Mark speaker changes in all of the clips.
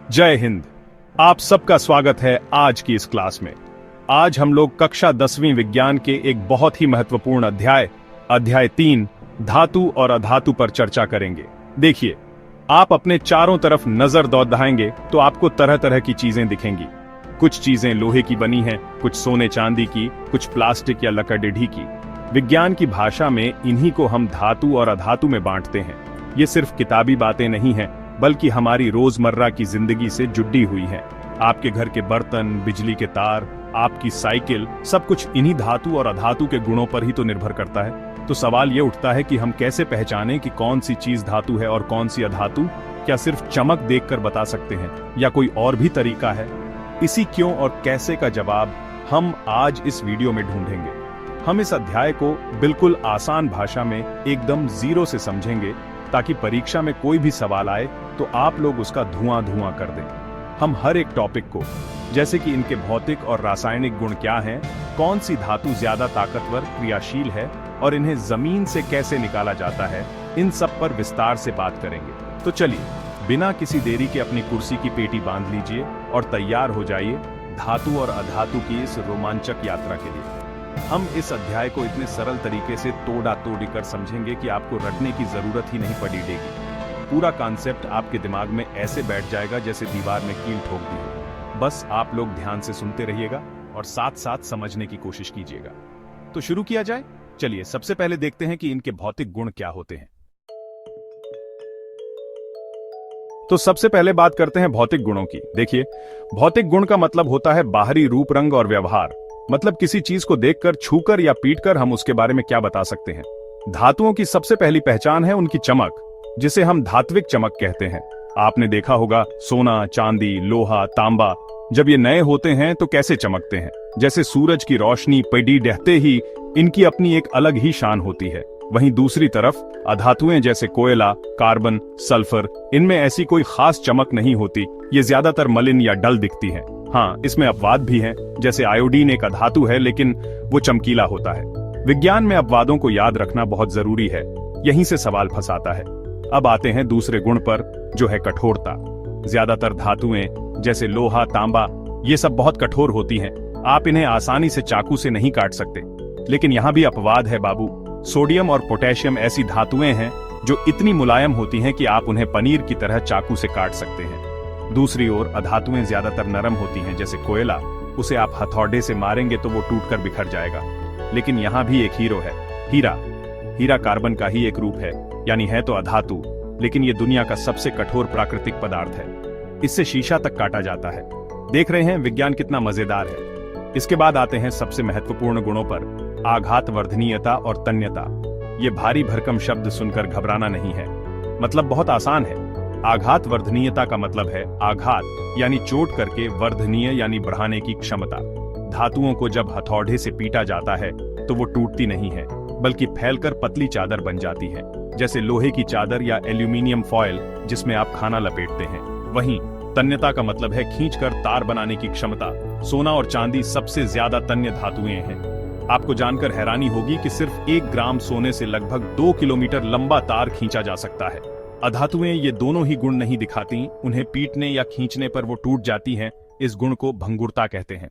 Speaker 1: जय हिंद। आप सबका स्वागत है आज की इस क्लास में। आज हम लोग कक्षा 10वीं विज्ञान के एक बहुत ही महत्वपूर्ण अध्याय 3 धातु और अधातु पर चर्चा करेंगे। देखिए, आप अपने चारों तरफ नजर दौड़ाएंगे तो आपको तरह तरह की चीजें दिखेंगी। कुछ चीजें लोहे की बनी हैं, कुछ सोने चांदी की, कुछ प्लास्टिक या लकड़ीढ़ी की। विज्ञान की भाषा में इन्हीं को हम धातु और अधातु में बांटते हैं। ये सिर्फ किताबी बातें नहीं हैं, बल्कि हमारी रोजमर्रा की जिंदगी से जुड़ी हुई हैं। आपके घर के बर्तन, बिजली के तार, आपकी साइकिल, सब कुछ इन्हीं धातु और अधातु के गुणों पर ही तो निर्भर करता है। तो सवाल ये उठता है कि हम कैसे पहचानें कि कौन सी चीज धातु है और कौन सी अधातु? क्या सिर्फ चमक देखकर बता सकते हैं या कोई और भी तरीका है? इसी क्यों और कैसे का जवाब हम आज इस वीडियो में ढूंढेंगे। हम इस अध्याय को बिल्कुल आसान भाषा में एकदम जीरो से समझेंगे, ताकि परीक्षा में कोई भी सवाल आए तो आप लोग उसका धुआं कर दें। हम हर एक टॉपिक को, जैसे कि इनके भौतिक और रासायनिक गुण क्या हैं, कौन सी धातु ज्यादा ताकतवर, क्रियाशील है और इन्हें जमीन से कैसे निकाला जाता है, इन सब पर विस्तार से बात करेंगे। तो चलिए, बिना किसी देरी के अपनी कुर्सी की पेटी बांध लीजिए और तैयार हो जाइए धातु और अधातु की इस रोमांचक यात्रा के लिए। हम इस अध्याय को इतने सरल तरीके से तोड़ा कर समझेंगे कि आपको रटने की जरूरत ही नहीं पड़ेगी। पूरा कॉन्सेप्ट आपके दिमाग में ऐसे बैठ जाएगा जैसे दीवार में कील ठोक दी हो। बस आप लोग ध्यान से सुनते रहिएगा और साथ साथ समझने की कोशिश कीजिएगा। तो शुरू किया जाए। चलिए, सबसे पहले देखते हैं कि इनके भौतिक गुण क्या होते हैं। तो सबसे पहले बात करते हैं भौतिक गुणों की। देखिए, भौतिक गुण का मतलब होता है बाहरी रूप, रंग और व्यवहार। मतलब किसी चीज को देखकर, छूकर या पीटकर हम उसके बारे में क्या बता सकते हैं। धातुओं की सबसे पहली पहचान है उनकी चमक, जिसे हम धात्विक चमक कहते हैं। आपने देखा होगा सोना, चांदी, लोहा, तांबा जब ये नए होते हैं तो कैसे चमकते हैं, जैसे सूरज की रोशनी पड़ी डहते ही इनकी अपनी एक अलग ही शान होती है। वहीं दूसरी तरफ अधातुएं जैसे कोयला, कार्बन, सल्फर, इनमें ऐसी कोई खास चमक नहीं होती। ये ज्यादातर मलिन या डल दिखती हैं। हाँ, इसमें अपवाद भी हैं, जैसे आयोडीन एक अधातु है लेकिन वो चमकीला होता है। विज्ञान में अपवादों को याद रखना बहुत जरूरी है, यहीं से सवाल फंसाता है। अब आते हैं दूसरे गुण पर, जो है कठोरता। ज्यादातर धातुएं जैसे लोहा, तांबा, ये सब बहुत कठोर होती हैं। आप इन्हें आसानी से चाकू से नहीं काट सकते। लेकिन यहाँ भी अपवाद है बाबू। सोडियम और पोटेशियम ऐसी धातुएं हैं जो इतनी मुलायम होती हैं कि आप उन्हें पनीर की तरह चाकू से काट सकते हैं। दूसरी ओर अधातुएं ज्यादातर नरम होती हैं, जैसे कोयला। उसे आप हथौड़े से मारेंगे तो वो टूटकर बिखर जाएगा। लेकिन यहाँ भी एक हीरो है, हीरा। हीरा कार्बन का ही एक रूप है, यानी है तो अधातु, लेकिन ये दुनिया का सबसे कठोर प्राकृतिक पदार्थ है। इससे शीशा तक काटा जाता है। देख रहे हैं विज्ञान कितना मजेदार है। इसके बाद आते हैं सबसे महत्वपूर्ण गुणों पर, आघात वर्धनीयता और तन्यता। ये भारी भरकम शब्द सुनकर घबराना नहीं है, मतलब बहुत आसान है। आघात वर्धनीयता का मतलब है आघात यानी चोट करके, वर्धनीय यानी बढ़ाने की क्षमता। धातुओं को जब हथौड़े से पीटा जाता है तो वो टूटती नहीं है, बल्कि फैलकर पतली चादर बन जाती है, जैसे लोहे की चादर या एल्यूमिनियम फॉयल जिसमें आप खाना लपेटते हैं। वहीं तन्यता का मतलब है खींचकर तार बनाने की क्षमता। सोना और चांदी सबसे ज्यादा तन्य धातुएं हैं। आपको जानकर हैरानी होगी कि सिर्फ 1 ग्राम सोने से लगभग 2 किलोमीटर लंबा तार खींचा जा सकता है। अधातुएं ये दोनों ही गुण नहीं दिखाती, उन्हें पीटने या खींचने पर वो टूट जाती हैं। इस गुण को भंगुरता कहते हैं।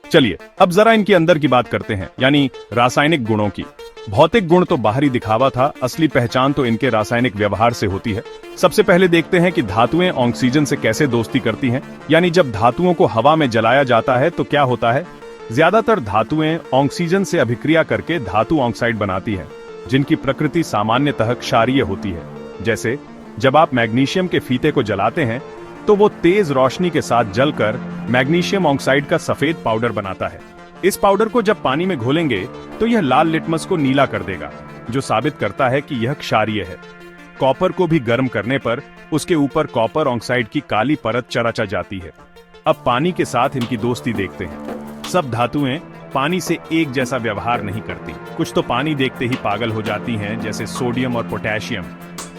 Speaker 1: चलिए, अब जरा इनके अंदर की बात करते हैं, यानी रासायनिक गुणों की। भौतिक गुण तो बाहरी दिखावा था, असली पहचान तो इनके रासायनिक व्यवहार से होती है। सबसे पहले देखते हैं कि धातुएं ऑक्सीजन से कैसे दोस्ती करती हैं, यानी जब धातुओं को हवा में जलाया जाता है तो क्या होता है। ज्यादातर धातुएं ऑक्सीजन से अभिक्रिया करके धातु ऑक्साइड बनाती है, जिनकी प्रकृति सामान्यतः क्षारीय होती है। जैसे जब आप मैग्नीशियम के फीते को जलाते हैं तो वो तेज रोशनी के साथ जलकर मैग्नीशियम ऑक्साइड का सफेद पाउडर बनाता है। इस पाउडर को जब पानी में घोलेंगे तो यह लाल लिटमस को नीला कर देगा, जो साबित करता है कि यह क्षारीय है। कॉपर को भी गर्म करने पर उसके ऊपर कॉपर ऑक्साइड की काली परत चरचा जाती है। अब पानी के साथ इनकी दोस्ती देखते हैं। सब धातुएं पानी से एक जैसा व्यवहार नहीं करती। कुछ तो पानी देखते ही पागल हो जाती हैं, जैसे सोडियम और पोटेशियम।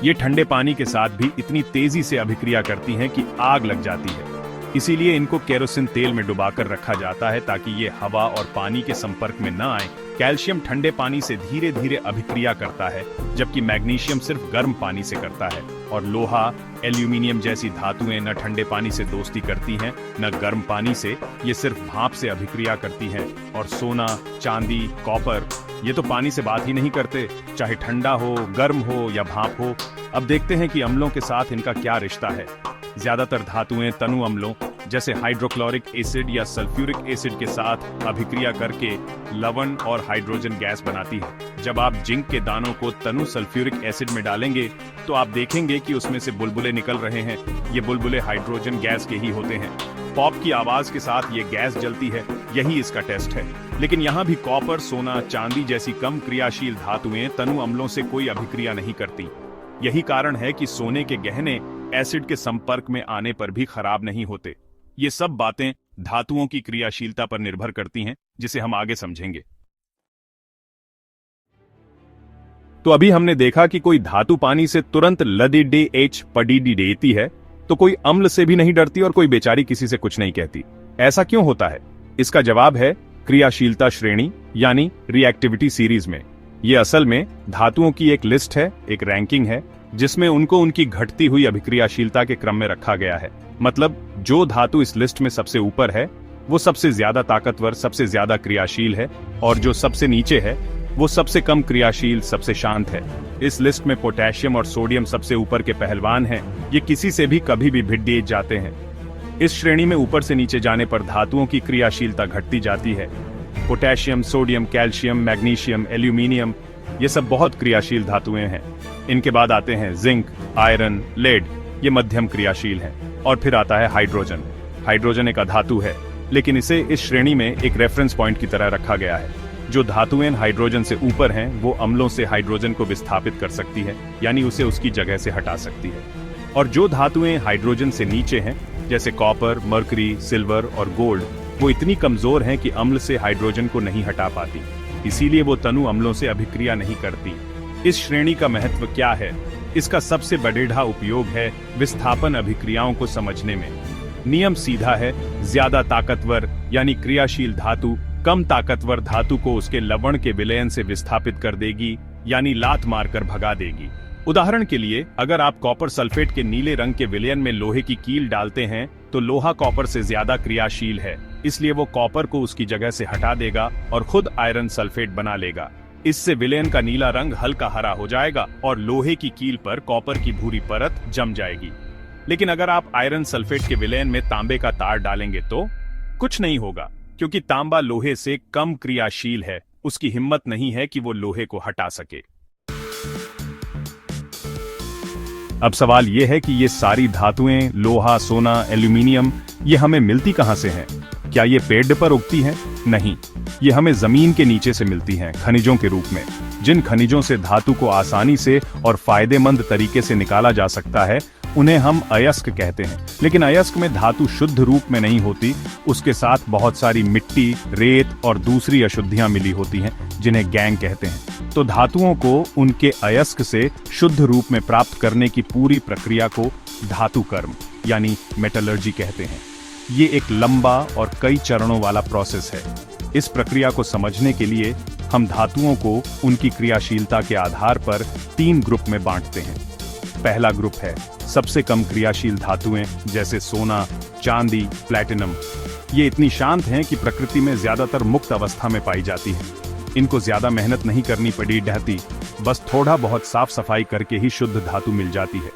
Speaker 1: ये ठंडे पानी के साथ भी इतनी तेजी से अभिक्रिया करती हैं कि आग लग जाती है। इसीलिए इनको केरोसिन तेल में डुबाकर रखा जाता है ताकि ये हवा और पानी के संपर्क में न आए। कैल्शियम ठंडे पानी से धीरे धीरे अभिक्रिया करता है, जबकि मैग्नीशियम सिर्फ गर्म पानी से करता है। और लोहा, एल्यूमिनियम जैसी धातुएं न ठंडे पानी से दोस्ती करती हैं न गर्म पानी से, ये सिर्फ भाप से अभिक्रिया करती हैं। और सोना, चांदी, कॉपर ये तो पानी से बात ही नहीं करते, चाहे ठंडा हो, गर्म हो या भाप हो। अब देखते हैं कि अम्लों के साथ इनका क्या रिश्ता है। ज्यादातर धातुएं तनु अम्लों जैसे हाइड्रोक्लोरिक एसिड या सल्फ्यूरिक एसिड के साथ अभिक्रिया करके लवण और हाइड्रोजन गैस बनाती है। जब आप जिंक के दानों को तनु सल्फ्यूरिक एसिड में डालेंगे तो आप देखेंगे कि उसमें से बुलबुले निकल रहे हैं। ये बुलबुले हाइड्रोजन गैस के ही होते हैं। पॉप की आवाज के साथ ये गैस जलती है, यही इसका टेस्ट है। लेकिन यहाँ भी कॉपर, सोना, चांदी जैसी कम क्रियाशील धातुएं तनु अम्लों से कोई अभिक्रिया नहीं करती। यही कारण है कि सोने के गहने एसिड के संपर्क में आने पर भी खराब नहीं होते। ये सब बातें धातुओं की क्रियाशीलता पर निर्भर करती हैं, जिसे हम आगे समझेंगे। तो अभी हमने देखा कि कोई धातु पानी से तुरंत लदिडेएच पडीडी देती है, तो कोई अम्ल से भी नहीं डरती और कोई बेचारी किसी से कुछ नहीं कहती। ऐसा क्यों होता है? इसका जवाब है क्रियाशीलता श्रेणी यानी रिएक्टिविटी सीरीज में। ये असल में धातुओं की एक लिस्ट है, एक रैंकिंग है, जिसमें उनको उनकी घटती हुई अभिक्रियाशीलता के क्रम में रखा गया है। मतलब जो धातु इस लिस्ट में सबसे ऊपर है वो सबसे ज्यादा ताकतवर, सबसे ज्यादा क्रियाशील है, और जो सबसे नीचे है वो सबसे कम क्रियाशील, सबसे शांत है। इस लिस्ट में पोटेशियम और सोडियम सबसे ऊपर के पहलवान हैं। ये किसी से भी कभी भी भिड़ दिए जाते हैं। इस श्रेणी में ऊपर से नीचे जाने पर धातुओं की क्रियाशीलता घटती जाती है। Potassium, sodium, calcium, magnesium, aluminium ये सब बहुत क्रियाशील धातुएं हैं। इनके बाद आते हैं जिंक, आयरन, लेड, ये मध्यम क्रियाशील हैं। और फिर आता है हाइड्रोजन। हाइड्रोजन एक अधातु है, लेकिन इसे इस श्रेणी में एक रेफरेंस पॉइंट की तरह रखा गया है। जो धातुएं हाइड्रोजन से ऊपर हैं वो अम्लों से हाइड्रोजन को विस्थापित कर सकती है, यानी उसे उसकी जगह से हटा सकती है। और जो धातुएं हाइड्रोजन से नीचे हैं जैसे कॉपर, मर्करी, सिल्वर और गोल्ड, वो इतनी कमजोर हैं कि अम्ल से हाइड्रोजन को नहीं हटा पाती। इसीलिए वो तनु अम्लों से अभिक्रिया नहीं करती। इस श्रेणी का महत्व क्या है? इसका सबसे बड़ेढ़ा उपयोग है विस्थापन अभिक्रियाओं को समझने में। नियम सीधा है, ज्यादा ताकतवर यानी क्रियाशील धातु कम ताकतवर धातु को उसके लवण के विलयन से विस्थापित कर देगी, यानी लात मारकर भगा देगी। उदाहरण के लिए, अगर आप कॉपर सल्फेट के नीले रंग के विलयन में लोहे की कील डालते हैं तो लोहा कॉपर से ज्यादा क्रियाशील है, इसलिए वो कॉपर को उसकी जगह से हटा देगा और खुद आयरन सल्फेट बना लेगा। इससे विलयन का नीला रंग हल्का हरा हो जाएगा और लोहे की कील पर कॉपर की भूरी परत जम जाएगी। लेकिन अगर आप आयरन सल्फेट के विलयन में तांबे का तार डालेंगे तो कुछ नहीं होगा, क्योंकि तांबा लोहे से कम क्रियाशील है। उसकी हिम्मत नहीं है कि वो लोहे को हटा सके। अब सवाल यह है कि ये सारी धातुएं, लोहा, सोना, एल्यूमिनियम, ये हमें मिलती कहां से हैं? क्या ये पेड़ पर उगती हैं? नहीं, ये हमें जमीन के नीचे से मिलती हैं, खनिजों के रूप में। जिन खनिजों से धातु को आसानी से और फायदेमंद तरीके से निकाला जा सकता है उन्हें हम अयस्क कहते हैं। लेकिन अयस्क में धातु शुद्ध रूप में नहीं होती, उसके साथ बहुत सारी मिट्टी, रेत और दूसरी अशुद्धियां मिली होती हैं, जिन्हें गैंग कहते हैं। तो धातुओं को उनके अयस्क से शुद्ध रूप में प्राप्त करने की पूरी प्रक्रिया को धातु कर्म यानी मेटलर्जी कहते हैं। ये एक लंबा और कई चरणों वाला प्रोसेस है। इस प्रक्रिया को समझने के लिए हम धातुओं को उनकी क्रियाशीलता के आधार पर 3 ग्रुप में बांटते हैं। पहला ग्रुप है सबसे कम क्रियाशील धातुएं, जैसे सोना, चांदी, प्लैटिनम। ये इतनी शांत हैं कि प्रकृति में ज्यादातर मुक्त अवस्था में पाई जाती हैं। इनको ज्यादा मेहनत नहीं करनी पड़ी रहती, बस थोड़ा बहुत साफ सफाई करके ही शुद्ध धातु मिल जाती है।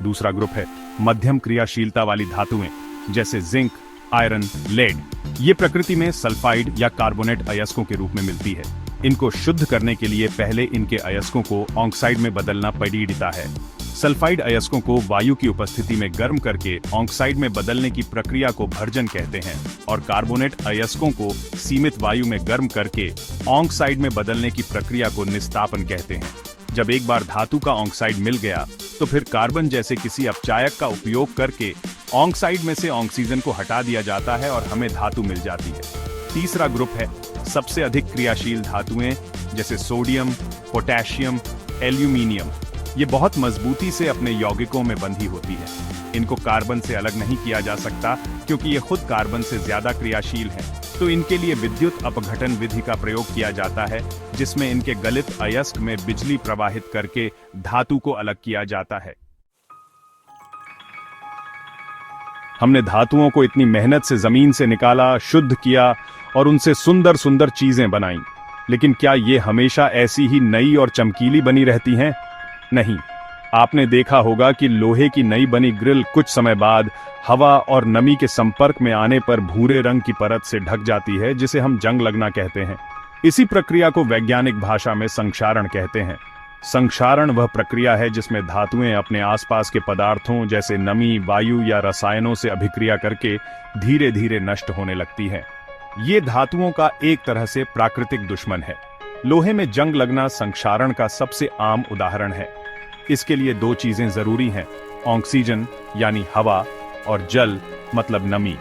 Speaker 1: दूसरा ग्रुप है मध्यम क्रियाशीलता वाली धातुएं, जैसे जिंक, आयरन, लेड। ये प्रकृति में सल्फाइड या कार्बोनेट अयस्कों के रूप में मिलती है। इनको शुद्ध करने के लिए पहले इनके अयस्कों को ऑक्साइड में बदलना पड़ता है। सल्फाइड अयस्कों को वायु की उपस्थिति में गर्म करके ऑक्साइड में बदलने की प्रक्रिया को भर्जन कहते हैं, और कार्बोनेट अयस्कों को सीमित वायु में गर्म करके ऑक्साइड में बदलने की प्रक्रिया को निस्तापन कहते हैं। जब एक बार धातु का ऑक्साइड मिल गया तो फिर कार्बन जैसे किसी अपचायक का उपयोग करके ऑक्साइड में से ऑक्सीजन को हटा दिया जाता है और हमें धातु मिल जाती है। तीसरा ग्रुप है सबसे अधिक क्रियाशील धातुएं, जैसे सोडियम, पोटेशियम, एल्यूमिनियम। ये बहुत मजबूती से अपने यौगिकों में बंधी होती है। इनको कार्बन से अलग नहीं किया जा सकता क्योंकि ये खुद कार्बन से ज्यादा क्रियाशील है। तो इनके लिए विद्युत अपघटन विधि का प्रयोग किया जाता है, जिसमें इनके गलित अयस्क में बिजली प्रवाहित करके धातु को अलग किया जाता है। हमने धातुओं को इतनी मेहनत से जमीन से निकाला, शुद्ध किया और उनसे सुंदर सुंदर चीजें बनाई, लेकिन क्या ये हमेशा ऐसी ही नई और चमकीली बनी रहती हैं? नहीं। आपने देखा होगा कि लोहे की नई बनी ग्रिल कुछ समय बाद हवा और नमी के संपर्क में आने पर भूरे रंग की परत से ढक जाती है, जिसे हम जंग लगना कहते हैं। इसी प्रक्रिया को वैज्ञानिक भाषा में संक्षारण कहते हैं। संक्षारण वह प्रक्रिया है जिसमें धातुएं अपने आसपास के पदार्थों जैसे नमी, वायु या रसायनों से अभिक्रिया करके धीरे धीरे नष्ट होने लगती है। ये धातुओं का एक तरह से प्राकृतिक दुश्मन है। लोहे में जंग लगना संक्षारण का सबसे आम उदाहरण है। इसके लिए दो चीजें जरूरी हैं, ऑक्सीजन यानी हवा और जल मतलब नमी।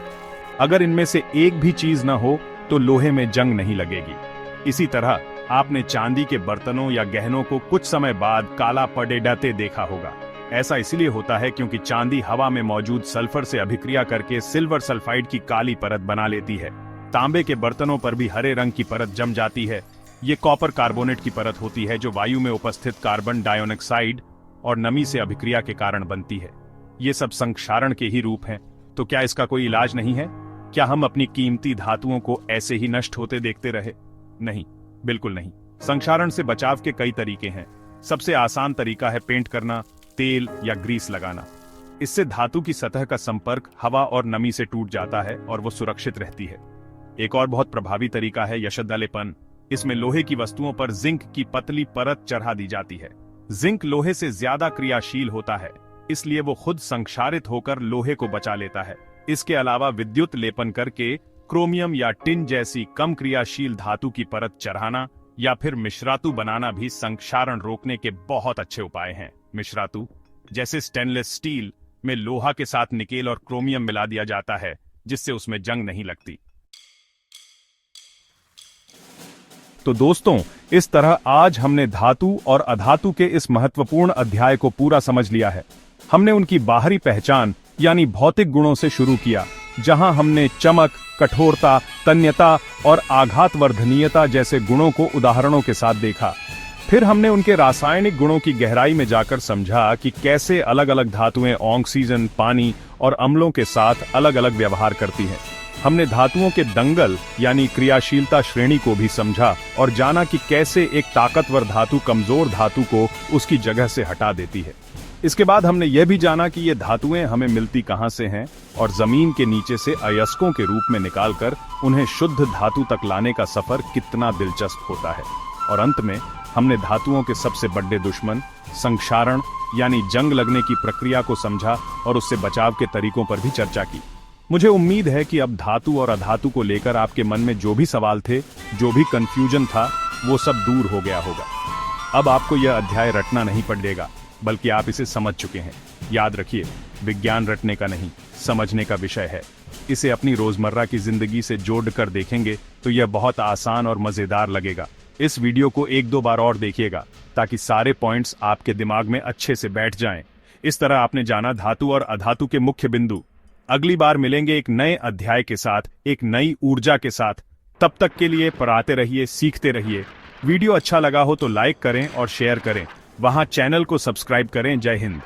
Speaker 1: अगर इनमें से एक भी चीज न हो तो लोहे में जंग नहीं लगेगी। इसी तरह आपने चांदी के बर्तनों या गहनों को कुछ समय बाद काला पड़े डटे देखा होगा। ऐसा इसलिए होता है क्योंकि चांदी हवा में मौजूद सल्फर से अभिक्रिया करके सिल्वर सल्फाइड की काली परत बना लेती है। तांबे के बर्तनों पर भी हरे रंग की परत जम जाती है। ये कॉपर कार्बोनेट की परत होती है जो वायु में उपस्थित कार्बन डाइऑक्साइड और नमी से अभिक्रिया के कारण बनती है। ये सब संक्षारण के ही रूप हैं। तो क्या इसका कोई इलाज नहीं है? क्या हम अपनी कीमती धातुओं को ऐसे ही नष्ट होते देखते रहे? नहीं, बिल्कुल नहीं। संक्षारण से बचाव के कई तरीके हैं। सबसे आसान तरीका है पेंट करना, तेल या ग्रीस लगाना। इससे धातु की सतह का संपर्क हवा और नमी से टूट जाता है और वो सुरक्षित रहती है। एक और बहुत प्रभावी तरीका है यशदा लेपन। इसमें लोहे की वस्तुओं पर जिंक की पतली परत चढ़ा दी जाती है। जिंक लोहे से ज्यादा क्रियाशील होता है, इसलिए वो खुद संक्षारित होकर लोहे को बचा लेता है। इसके अलावा विद्युत लेपन करके क्रोमियम या टिन जैसी कम क्रियाशील धातु की परत चढ़ाना या फिर मिश्रातु बनाना भी संक्षारण रोकने के बहुत अच्छे उपाय हैं। मिश्रातु जैसे स्टेनलेस स्टील में लोहा के साथ निकेल और क्रोमियम मिला दिया जाता है, जिससे उसमें जंग नहीं लगती। तो दोस्तों, इस तरह आज हमने धातु और अधातु के इस महत्वपूर्ण अध्याय को पूरा समझ लिया है। हमने उनकी बाहरी पहचान यानी भौतिक गुणों से शुरू किया, जहां हमने चमक, कठोरता, तन्यता और आघातवर्धनीयता जैसे गुणों को उदाहरणों के साथ देखा। फिर हमने उनके रासायनिक गुणों की गहराई में जाकर समझा कि कैसे अलग अलग धातुएं ऑक्सीजन, पानी और अम्लों के साथ अलग अलग व्यवहार करती हैं। हमने धातुओं के दंगल यानी क्रियाशीलता श्रेणी को भी समझा और जाना कि कैसे एक ताकतवर धातु कमजोर धातु को उसकी जगह से हटा देती है। इसके बाद हमने यह भी जाना कि ये धातुएं हमें मिलती कहां से हैं और जमीन के नीचे से अयस्कों के रूप में निकालकर उन्हें शुद्ध धातु तक लाने का सफर कितना दिलचस्प होता है। और अंत में हमने धातुओं के सबसे बड़े दुश्मन संक्षारण यानी जंग लगने की प्रक्रिया को समझा और उससे बचाव के तरीकों पर भी चर्चा की। मुझे उम्मीद है कि अब धातु और अधातु को लेकर आपके मन में जो भी सवाल थे, जो भी कंफ्यूजन था, वो सब दूर हो गया होगा। अब आपको यह अध्याय रटना नहीं पड़ेगा, बल्कि आप इसे समझ चुके हैं। याद रखिए, विज्ञान रटने का नहीं, समझने का विषय है। इसे अपनी रोजमर्रा की जिंदगी से जोड़कर देखेंगे तो यह बहुत आसान और मजेदार लगेगा। इस वीडियो को एक दो बार और देखिएगा ताकि सारे पॉइंट्स आपके दिमाग में अच्छे से बैठ जाएं। इस तरह आपने जाना धातु और अधातु के मुख्य बिंदु। अगली बार मिलेंगे एक नए अध्याय के साथ, एक नई ऊर्जा के साथ। तब तक के लिए पढ़ाते रहिए, सीखते रहिए। वीडियो अच्छा लगा हो तो लाइक करें और शेयर करें। वहां चैनल को सब्सक्राइब करें। जय हिंद।